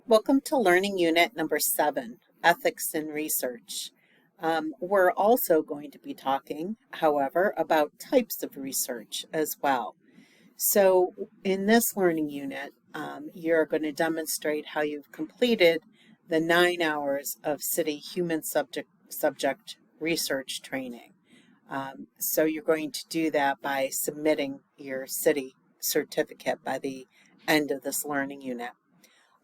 Welcome to Learning Unit number 7, Ethics in Research. We're also going to be talking, however, about types of research as well. So in this learning unit, you're going to demonstrate how you've completed the 9 hours of city human subject research training. So you're going to do that by submitting your city certificate by the end of this learning unit.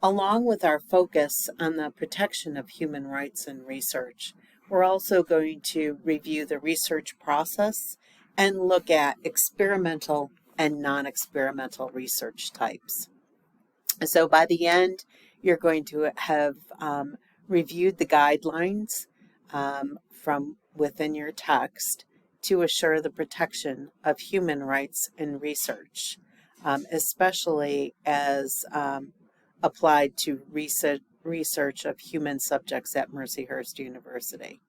Along with our focus on the protection of human rights in research, we're also going to review the research process and look at experimental and non-experimental research types. So by the end, you're going to have reviewed the guidelines from within your text to assure the protection of human rights in research, especially as applied to research of human subjects at Mercyhurst University.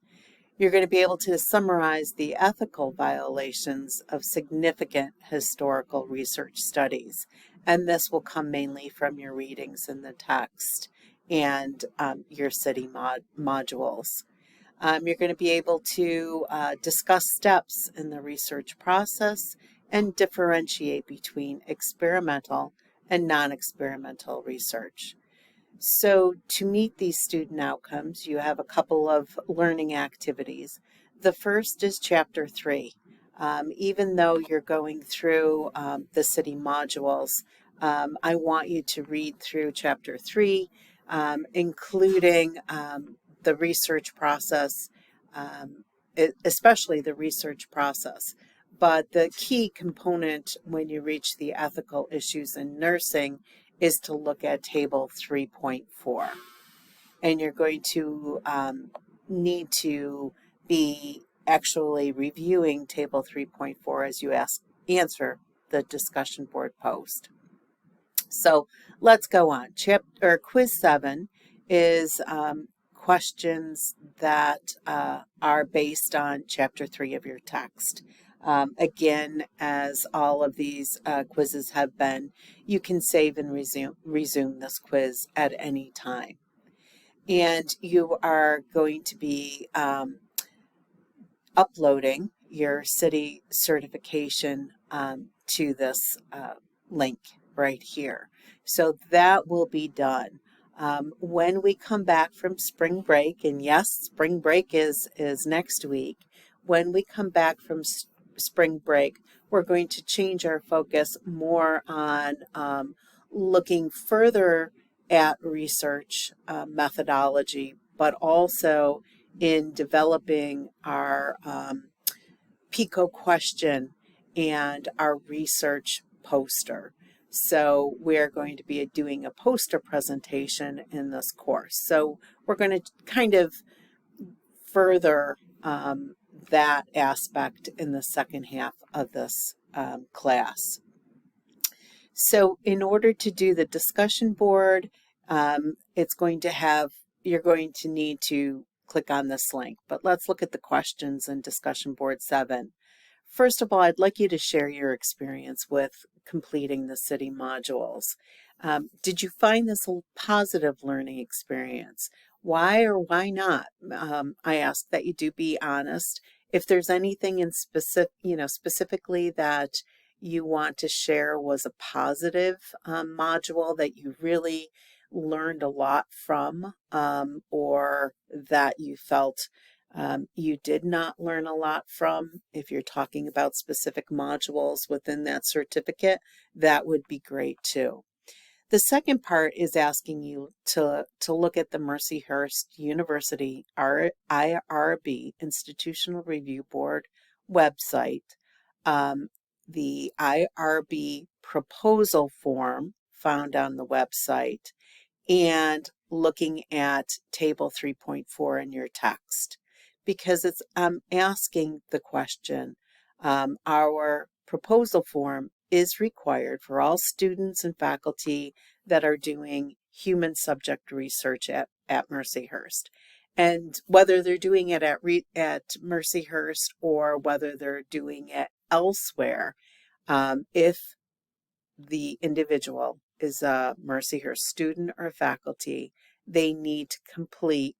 You're going to be able to summarize the ethical violations of significant historical research studies, and this will come mainly from your readings in the text and your city modules. You're going to be able to discuss steps in the research process and differentiate between experimental and non-experimental research. So to meet these student outcomes, you have a couple of learning activities. The first is Chapter 3. Even though you're going through the city modules, I want you to read through Chapter 3, including the research process, especially the research process. But the key component when you reach the ethical issues in nursing is to look at Table 3.4. And you're going to need to be actually reviewing Table 3.4 as you answer the discussion board post. So let's go on. Quiz 7 is questions that are based on Chapter 3 of your text. Again, as all of these quizzes have been, you can save and resume this quiz at any time. And you are going to be uploading your city certification to this link right here. So that will be done. When we come back from spring break, and yes, spring break is next week, when we come back from spring break, we're going to change our focus more on looking further at research methodology, but also in developing our PICO question and our research poster. So we're going to be doing a poster presentation in this course. So we're going to kind of further that aspect in the second half of this class. So in order to do the discussion board, you're going to need to click on this link. But let's look at the questions in discussion board 7. First of all, I'd like you to share your experience with completing the city modules. Did you find this a positive learning experience? Why or why not? I ask that you do be honest. If there's anything in specifically that you want to share was a positive module that you really learned a lot from, or that you felt you did not learn a lot from, if you're talking about specific modules within that certificate, that would be great too. The second part is asking you to look at the Mercyhurst University IRB, Institutional Review Board website, the IRB proposal form found on the website, and looking at Table 3.4 in your text. Because it's asking the question, our proposal form is required for all students and faculty that are doing human subject research at Mercyhurst. And whether they're doing it at Mercyhurst or whether they're doing it elsewhere, if the individual is a Mercyhurst student or faculty, they need to complete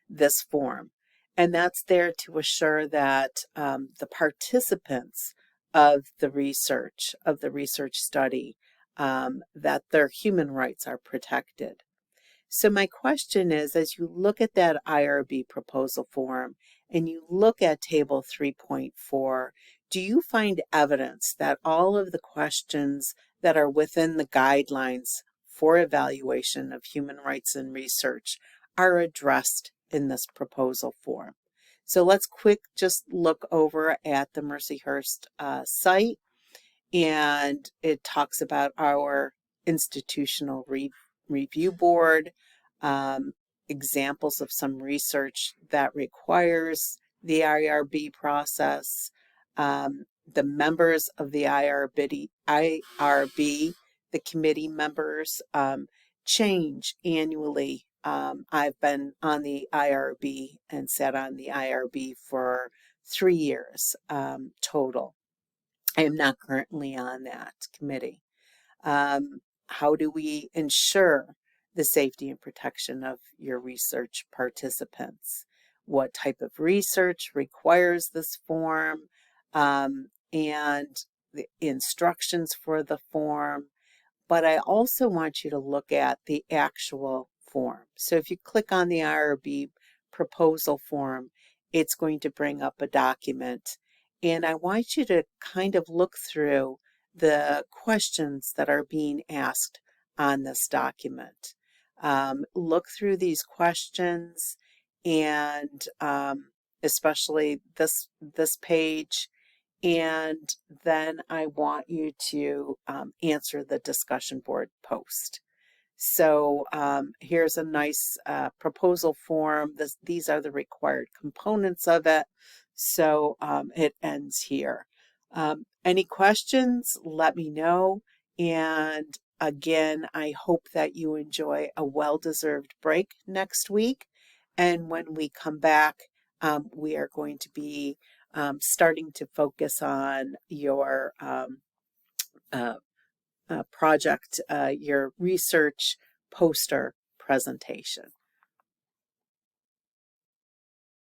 this form. And that's there to assure that the participants of the research study, that their human rights are protected. So my question is, as you look at that IRB proposal form and you look at table 3.4, do you find evidence that all of the questions that are within the guidelines for evaluation of human rights in research are addressed in this proposal form? So let's just look over at the Mercyhurst site, and it talks about our institutional review board, examples of some research that requires the IRB process. The members of the IRB, the committee members, change annually. I've been on the IRB and sat on the IRB for 3 years total. I am not currently on that committee. How do we ensure the safety and protection of your research participants? What type of research requires this form? And the instructions for the form. But I also want you to look at the actual form. So if you click on the IRB proposal form, it's going to bring up a document. And I want you to kind of look through the questions that are being asked on this document. Look through these questions, and especially this page, and then I want you to answer the discussion board post. So here's a nice proposal form. These are the required components of it. So it ends here. Any questions, let me know. And again, I hope that you enjoy a well-deserved break next week. And when we come back, we are going to be starting to focus on your project, your research poster presentation.